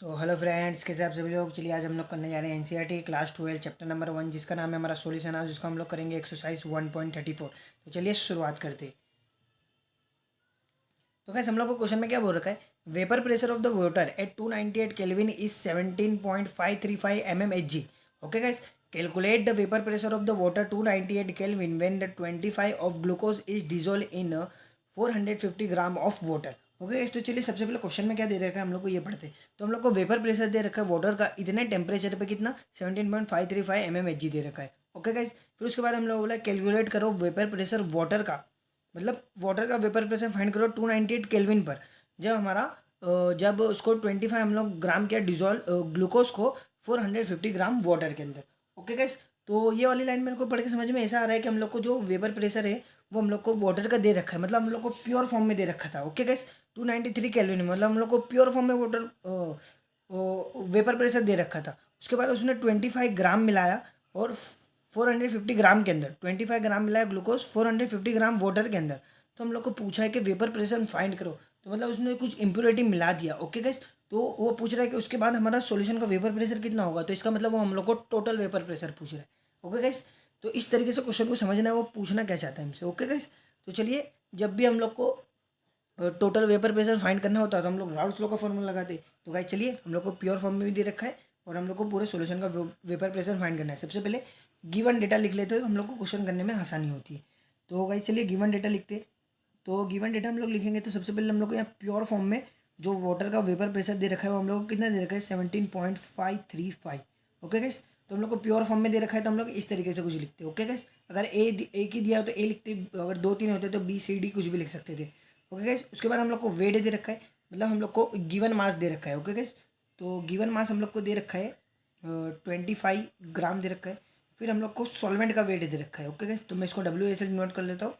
So hello friends, कैसे आप सभी लोग। चलिए आज हम लोग करने जा रहे हैं एनसीईआरटी क्लास 12 चैप्टर नंबर 1, जिसका नाम है हमारा सॉल्यूशन है, जिसको हम लोग करेंगे एक्सरसाइज 1.34। तो चलिए शुरुआत करते हैं। तो कैसे हम लोग को क्वेश्चन में क्या बोल रखा है, vapour pressure of the water at 298 kelvin is 17.535 mmHg। Okay guys, calculate the vapour pressure of the water 298 kelvin when the 25 of glucose is dissolve in 450 gram of water. Okay guys, तो चलिए सबसे पहले question में क्या दे रखा है हम लोग को ये पढ़ते हैं। तो हम लोग को वेपर प्रेशर दे रखा है वाटर का इतने टेम्परेचर पे कितना 17.535 mmHg दे रखा है। ओके गाइस, फिर उसके बाद हम लोग बोला कैलकुलेट करो वेपर प्रेशर वाटर का, मतलब वाटर का वेपर प्रेशर फाइंड करो 298 केल्विन पर। जब हमारा जब उसको 25 हम लोग ग्राम किया डिजोल्व ग्लूकोज को 450 ग्राम वाटर के अंदर। ओके गाइस, तो ये वाली लाइन मेरे को पढ़ के समझ में ऐसा आ रहा है कि हम लोग को जो वेपर प्रेशर है वो हम लोग को वाटर का दे रखा है, मतलब हम लोग को प्योर फॉर्म में दे रखा था। ओके गाइस, 293 केल्विन में, मतलब हम लोग को प्योर फॉर्म में वाटर वेपर प्रेशर दे रखा था। उसके बाद उसने 25 ग्राम मिलाया और 450 ग्राम के अंदर 25 ग्राम मिलाया ग्लूकोज 450 ग्राम वाटर के अंदर। तो हम लोग को पूछा है कि वेपर प्रेशर फाइंड करो, तो मतलब उसने कुछ इम्प्योरिटी मिला दिया। ओके गाइस, तो वो पूछ रहा है कि उसके बाद हमारा सॉल्यूशन का वेपर प्रेशर कितना होगा, तो इसका मतलब वो हम लोग को टोटल वेपर प्रेशर पूछ रहा है। ओके गाइस, तो इस तरीके से क्वेश्चन को समझना है, वो पूछना क्या चाहता है हमसे। ओके गाइस, तो चलिए जब भी हम लोग को टोटल वेपर प्रेशर फाइंड करना होता है तो हम लोग राउल्स लॉ का फॉर्मूला लगाते हैं। तो गाइस चलिए, हम लोग को प्योर फॉर्म में भी दे रखा है और हम लोग को पूरे सॉल्यूशन का वेपर प्रेशर फाइंड करना है। सबसे पहले गिवन डेटा लिख लेते हैं, तो हम लोग को क्वेश्चन करने में आसानी होती है। तो गाइस चलिए गिवन डेटा लिखते हैं। तो गिवन डेटा हम लोग लिखेंगे तो सबसे पहले हम लोग को यहाँ प्योर फॉर्म में जो वाटर का वेपर प्रेशर दे रखा है वो हम लोग को कितना दे रखा है 17.535। ओके गाइस, तो हम लोग को प्योर फॉर्म में दे रखा है तो हम लोग इस तरीके से कुछ लिखते हैं। ओके गाइस, अगर एक ही दिया हो तो ए लिखते, अगर दो तीन होते तो बी सी डी कुछ भी लिख सकते थे। ओके गाइस, उसके बाद हम लोग को वेट दे रखा है, मतलब हम लोग को गिवन मास दे रखा है। ओके गाइस, तो गिवन मास हम लोग को दे रखा है 25 ग्राम दे रखा है। फिर हम लोग को सॉल्वेंट का वेट दे रखा है। ओके गाइस, तो मैं इसको डब्ल्यू ऐसे नोट कर लेता हूँ।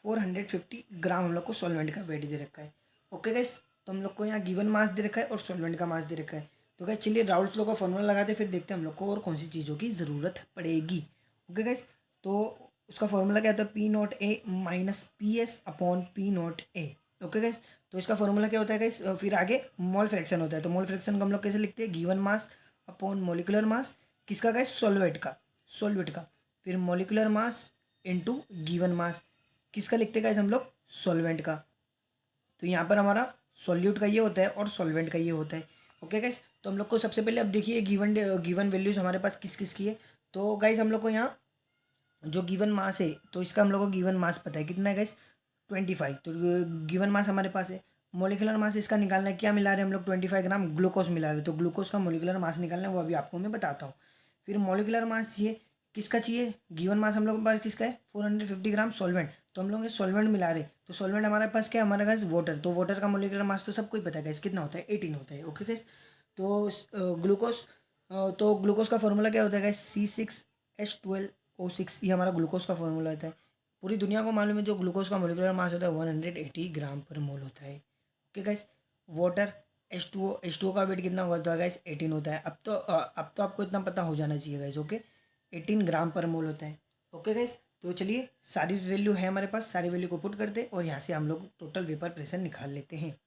450 ग्राम हम लोग को सॉल्वेंट का वेट दे रखा है। ओके गाइस, तो हम लोग को यहाँ गिवन मास दे रखा है और सॉल्वेंट का मास दे रखा है। तो गाइस चलिए राउल्स लॉ का फॉर्मूला लगाते फिर देखते हैं हम लोग को और कौन सी चीज़ों की ज़रूरत पड़ेगी। ओके गाइस, तो उसका फॉर्मूला क्या होता है, P not a minus P S upon P not a. Okay guys, तो इसका फॉर्मूला क्या होता है गाइस, फिर आगे मोल फ्रैक्शन होता है। तो मोल फ्रैक्शन को हम लोग कैसे लिखते हैं, given mass upon molecular mass, किसका गाइस, सॉल्वेंट का। फिर molecular mass into given mass, किसका लिखते गाइस हम लोग, सॉल्वेंट का। तो यहाँ पर हमारा सॉल्यूट का ये होता है और सॉल्वेंट का ये होता है। ओके गाइस, तो हम लोग को सबसे पहले अब देखिए गिवन गिवन वैल्यूज हमारे पास किस किस की है। तो गाइस हम लोग को यहाँ जो गिवन मास है, तो इसका हम लोग को गिवन मास पता है कितना है गाइस, 25। तो गिवन मास हमारे पास है। मोलिकुलर मास इसका निकालना है, क्या मिला रहे हैं हम लोग, 25 ग्राम ग्लूकोज मिला रहे हैं। तो ग्लूकोज का मोलिकुलर मास निकालना है, वो अभी आपको मैं बताता हूँ। फिर मोलिकुलर मास चाहिए, किसका चाहिए, गिवन मास हम लोग के पास किसका है 450 ग्राम सॉल्वेंट। तो हम लोग सॉल्वेंट मिला रहे हैं, तो सॉल्वेंट हमारे पास क्या है, हमारे पास वाटर। तो वाटर का मोलिकुलर मास तो सबको ही पता है गाइस कितना होता है, 18 होता है। ओके गाइस, तो ग्लूकोज, तो ग्लूकोज का फॉर्मूला क्या होता है गाइस, C6H12O6, ये हमारा ग्लूकोज का फॉर्मूला होता है। पूरी दुनिया को मालूम है जो ग्लूकोज का मोलिकुलर मास होता है 180 ग्राम पर मोल होता है। ओके गाइस, वाटर H2O का वेट कितना होता है गाइस, 18 होता है। अब तो आपको इतना पता हो जाना चाहिए गाइस। ओके, 18 ग्राम पर मोल होता है। ओके गाइस, तो चलिए सारी वैल्यू है हमारे पास, सारी वैल्यू को पुट करते हैं और यहाँ से हम लोग टोटल वेपर प्रेशर निकाल लेते हैं। तो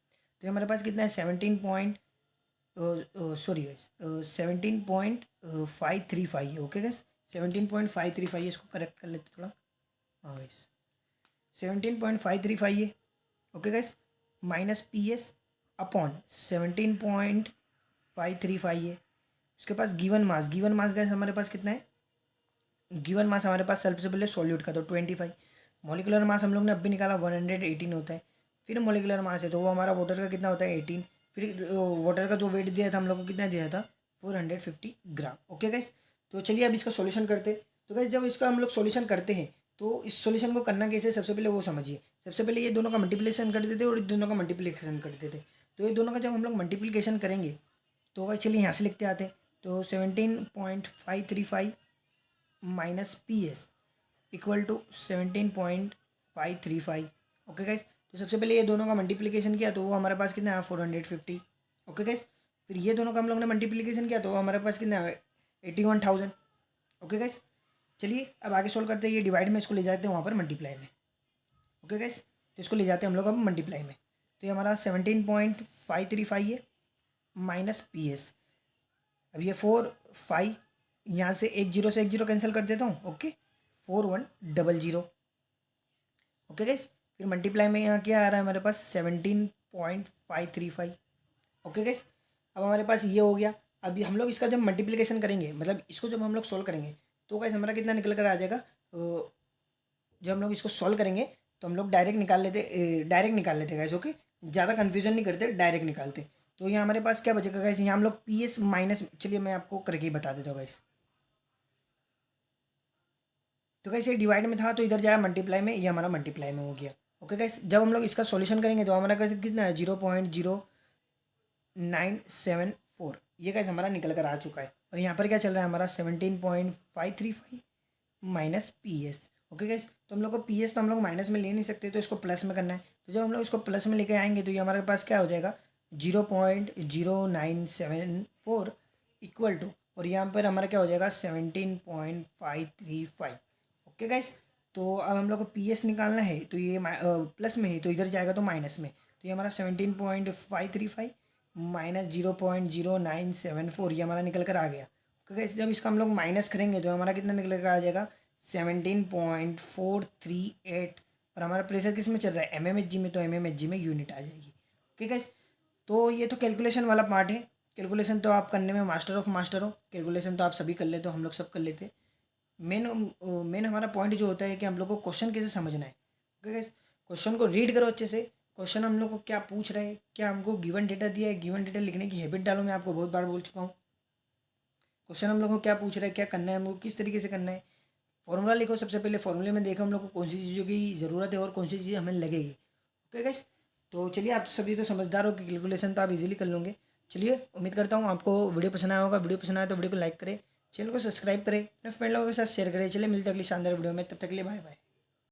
ये हमारे पास कितना है 17.535 है। ओके गैस, 17.535 है, इसको करेक्ट कर लेते थोड़ा। हाँ गैस, 17.535 है। Okay gas, minus P S upon 17.535 है। उसके पास गिवन मास गैस हमारे पास कितना है, गिवन मास हमारे पास सबसे पहले सॉल्यूट का तो 25। मॉलिकुलर मास हम लोग ने अभी निकाला 118 होता है। फिर मॉलिकुलर मास है तो वो हमारा वाटर का कितना होता है 18। फिर वाटर का जो वेट दिया था हम लोग को कितना दिया था 450 ग्राम। ओके गाइस, तो चलिए अब इसका सॉल्यूशन करते हैं। तो गाइस जब इसका हम लोग सॉल्यूशन करते हैं तो इस सॉल्यूशन को करना कैसे, सबसे पहले वो समझिए। सबसे पहले ये दोनों का मल्टीप्लिकेशन कर देते और इस दोनों का मल्टीप्लिकेशन कर देते। तो ये दोनों का जब हम लोग मल्टीप्लिकेशन करेंगे तो गाइस चलिए यहाँ से लिखते आते हैं। तो 17.535 minus P S equal to 17.535। Okay guys, तो सबसे पहले ये दोनों का मल्टीप्लिकेशन किया तो वो हमारे पास कितना है 450। ओके गाइस, फिर ये दोनों का हम लोग ने मल्टीप्लिकेशन किया तो वो हमारे पास कितना है 81,000। ओके गाइस, चलिए अब आगे सोल्व करते हैं। ये डिवाइड में इसको ले जाते हैं वहाँ पर मल्टीप्लाई में। ओके गाइस, तो इसको ले जाते हैं हम लोग अब मल्टीप्लाई में। तो ये हमारा 17.535 है माइनस पी एस। अब ये 4 5, यहाँ से एक जीरो कैंसिल कर देता हूँ। ओके, 4100। ओके गाइस, फिर मल्टीप्लाई में यहाँ क्या आ रहा है हमारे पास 17.535। ओके गाइस, अब हमारे पास ये हो गया। अभी हम लोग इसका जब मल्टीप्लिकेशन करेंगे, मतलब इसको जब हम लोग सॉल्व करेंगे, तो गाइस हमारा कितना निकल कर आ जाएगा। जब हम लोग इसको सॉल्व करेंगे तो हम लोग डायरेक्ट निकाल लेते गाइस। ओके, ज़्यादा कन्फ्यूजन नहीं करते, डायरेक्ट निकालते। तो यहाँ हमारे पास क्या बचेगा गाइस, यहाँ हम लोग पी एस माइनस, चलिए मैं आपको करके ही बता देता हूँ गाइस। तो गाइस ये डिवाइड में था तो इधर जाएगा मल्टीप्लाई में, ये हमारा मल्टीप्लाई में हो गया। ओके गाइस, जब हम लोग इसका सॉल्यूशन करेंगे तो हमारा गाइस कितना है 0.0974। ये गाइस हमारा निकल कर आ चुका है। और यहाँ पर क्या चल रहा है हमारा 17.535 minus P S. Okay guys, तो हम लोग को पी एस तो हम लोग माइनस में ले नहीं सकते, तो इसको प्लस में करना है। तो जब हम लोग इसको प्लस में लेके आएंगे तो ये हमारे पास क्या हो जाएगा 0.0974 इक्वल टू, और यहाँ पर हमारा क्या हो जाएगा 17.535। ओके गाइस, तो अब हम लोग को पी एस निकालना है, तो ये प्लस में है तो इधर जाएगा तो माइनस में। तो ये हमारा 17.535 माइनस 0.0974, ये हमारा निकल कर आ गया। ओके गाइस, जब इसका हम लोग माइनस करेंगे तो हमारा कितना निकल कर आ जाएगा 17.438। और हमारा प्रेशर किस में चल रहा है एम एम एच जी में, तो एम एम एच जी में यूनिट आ जाएगी। ओके गाइस, तो ये तो कैलकुलेशन वाला पार्ट है। कैलकुलेशन तो आप करने में मास्टर ऑफ मास्टर हो, कैलकुलेशन तो आप सभी कर लेते हो, हम लोग सब कर लेते हैं। मेन मेन हमारा पॉइंट जो होता है कि हम लोग को क्वेश्चन कैसे समझना है। ओके गाइस, क्वेश्चन को रीड करो अच्छे से। क्वेश्चन हम लोग को क्या पूछ रहे हैं, क्या हमको गिवन डेटा दिया है, गिवन डेटा लिखने की हैबिट डालो, मैं आपको बहुत बार बोल चुका हूँ। क्वेश्चन हम लोग को क्या पूछ रहा है, क्या करना है हमको, किस तरीके से करना है। फॉर्मूला लिखो, सबसे पहले फॉर्मूले में देखो हम लोग को कौन सी चीज़ों की ज़रूरत है और कौन सी चीज़ हमें लगेगी। ओके गाइस, तो चलिए आप सभी तो समझदार हो कि कैलकुलेशन तो आप इजीली कर लोगे। चलिए, उम्मीद करता हूँ आपको वीडियो पसंद आया होगा। वीडियो पसंद आया तो वीडियो को लाइक करें, चैनल को सब्सक्राइब करें, अपने फ्रेंड लोगों के साथ शेयर करें। चलिए मिलते हैं अगली शानदार वीडियो में, तब तक के लिए बाय बाय।